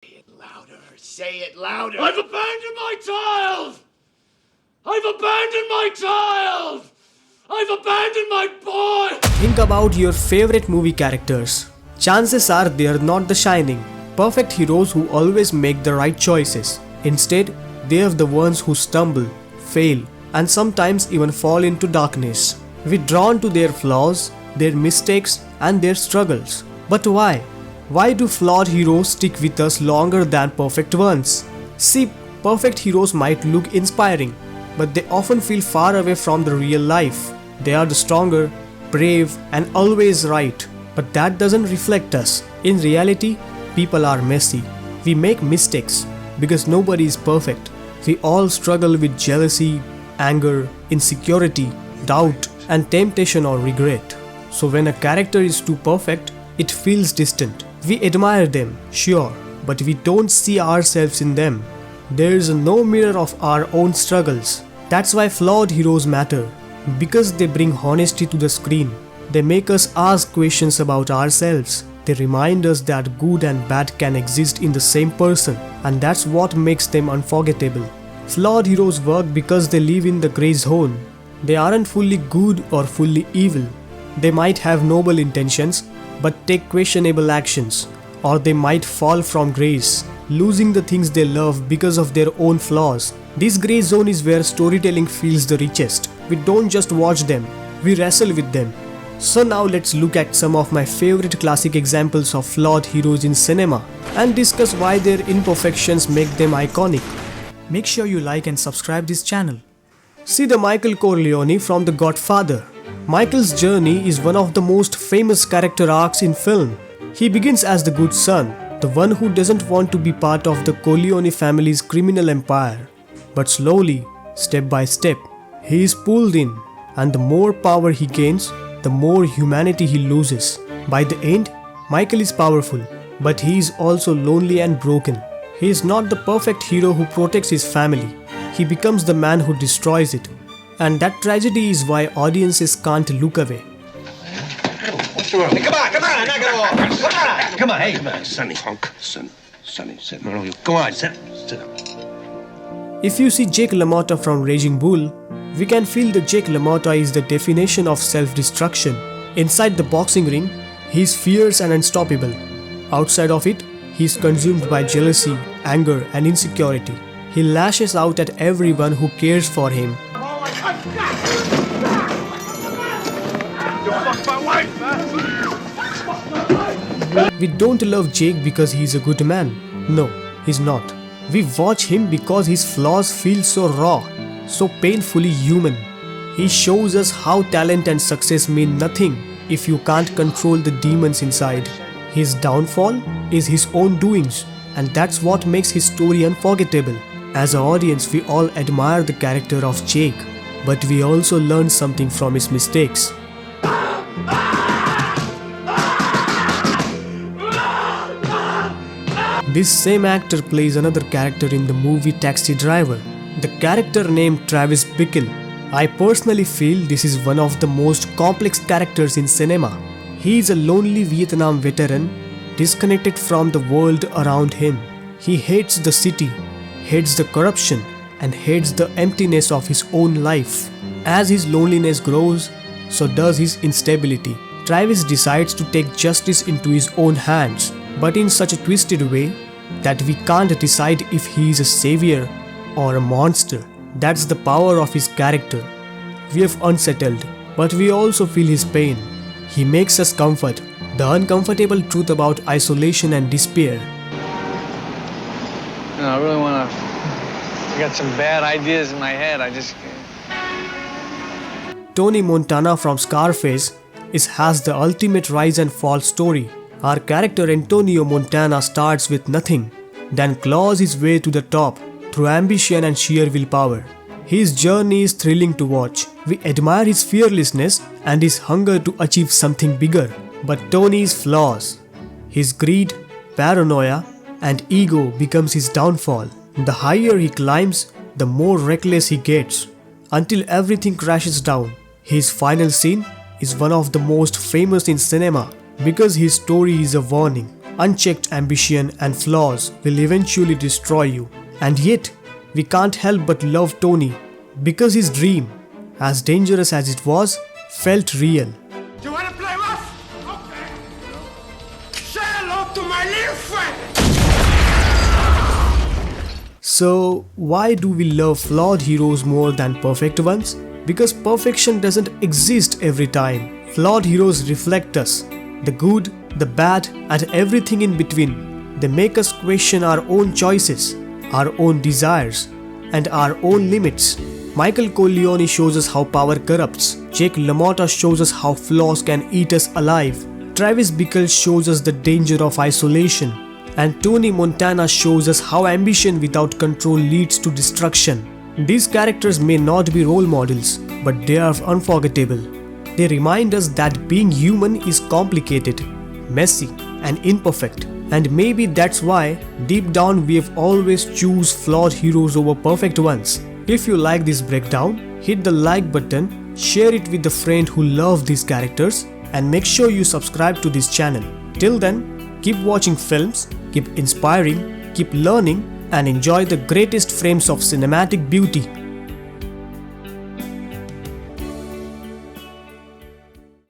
Say it louder. Say it louder. I've abandoned my child! I've abandoned my child! I've abandoned my boy! Think about your favorite movie characters. Chances are they are not the shining, perfect heroes who always make the right choices. Instead, they are the ones who stumble, fail, and sometimes even fall into darkness. We're drawn to their flaws, their mistakes, and their struggles. But why? Why do flawed heroes stick with us longer than perfect ones? See, perfect heroes might look inspiring, but they often feel far away from the real life. They are the stronger, brave, and always right. But that doesn't reflect us. In reality, people are messy. We make mistakes because nobody is perfect. We all struggle with jealousy, anger, insecurity, doubt, and temptation or regret. So when a character is too perfect, it feels distant. We admire them, sure, but we don't see ourselves in them. There is no mirror of our own struggles. That's why flawed heroes matter, because they bring honesty to the screen. They make us ask questions about ourselves. They remind us that good and bad can exist in the same person, and that's what makes them unforgettable. Flawed heroes work because they live in the gray zone. They aren't fully good or fully evil. They might have noble intentions, but take questionable actions, or they might fall from grace, losing the things they love because of their own flaws. This grey zone is where storytelling feels the richest. We don't just watch them, we wrestle with them. So now let's look at some of my favorite classic examples of flawed heroes in cinema and discuss why their imperfections make them iconic. Make sure you like and subscribe this channel. See the Michael Corleone from The Godfather. Michael's journey is one of the most famous character arcs in film. He begins as the good son, the one who doesn't want to be part of the Corleone family's criminal empire. But slowly, step by step, he is pulled in, and the more power he gains, the more humanity he loses. By the end, Michael is powerful, but he is also lonely and broken. He is not the perfect hero who protects his family. He becomes the man who destroys it. And that tragedy is why audiences can't look away. What's the wrong? Hey, come on, knock it off. Come on, hey, come on, Sonny. Punk, Sonny, sit. No, you go on, sit down. If you see Jake LaMotta from Raging Bull, we can feel that Jake LaMotta is the definition of self-destruction. Inside the boxing ring, he is fierce and unstoppable. Outside of it, he is consumed by jealousy, anger, and insecurity. He lashes out at everyone who cares for him. We don't love Jake because he's a good man. No, he's not. We watch him because his flaws feel so raw, so painfully human. He shows us how talent and success mean nothing if you can't control the demons inside. His downfall is his own doings, and that's what makes his story unforgettable. As an audience, we all admire the character of Jake, but we also learn something from his mistakes. This same actor plays another character in the movie Taxi Driver, the character named Travis Bickle. I personally feel this is one of the most complex characters in cinema. He is a lonely Vietnam veteran, disconnected from the world around him. He hates the city, hates the corruption, and hates the emptiness of his own life. As his loneliness grows, so does his instability. Travis decides to take justice into his own hands, but in such a twisted way that we can't decide if he is a savior or a monster. That's the power of his character. We are unsettled, but we also feel his pain. He makes us comfort the uncomfortable truth about isolation and despair. You know, I really want to... I got some bad ideas in my head. Tony Montana from Scarface has the ultimate rise and fall story. Our character Antonio Montana starts with nothing, then claws his way to the top through ambition and sheer willpower. His journey is thrilling to watch. We admire his fearlessness and his hunger to achieve something bigger. But Tony's flaws, his greed, paranoia, and ego becomes his downfall. The higher he climbs, the more reckless he gets, until everything crashes down. His final scene is one of the most famous in cinema because his story is a warning, unchecked ambition and flaws will eventually destroy you. And yet, we can't help but love Tony because his dream, as dangerous as it was, felt real. Do you want to play rough? Okay. Say hello to my little friend. So, why do we love flawed heroes more than perfect ones? Because perfection doesn't exist every time. Flawed heroes reflect us, the good, the bad, and everything in between. They make us question our own choices, our own desires, and our own limits. Michael Corleone shows us how power corrupts. Jake LaMotta shows us how flaws can eat us alive. Travis Bickle shows us the danger of isolation. And Tony Montana shows us how ambition without control leads to destruction. These characters may not be role models, but they are unforgettable. They remind us that being human is complicated, messy, and imperfect. And maybe that's why, deep down, we have always choose flawed heroes over perfect ones. If you like this breakdown, hit the like button, share it with a friend who loves these characters, and make sure you subscribe to this channel. Till then, keep watching films, keep inspiring, keep learning, and enjoy the greatest frames of cinematic beauty.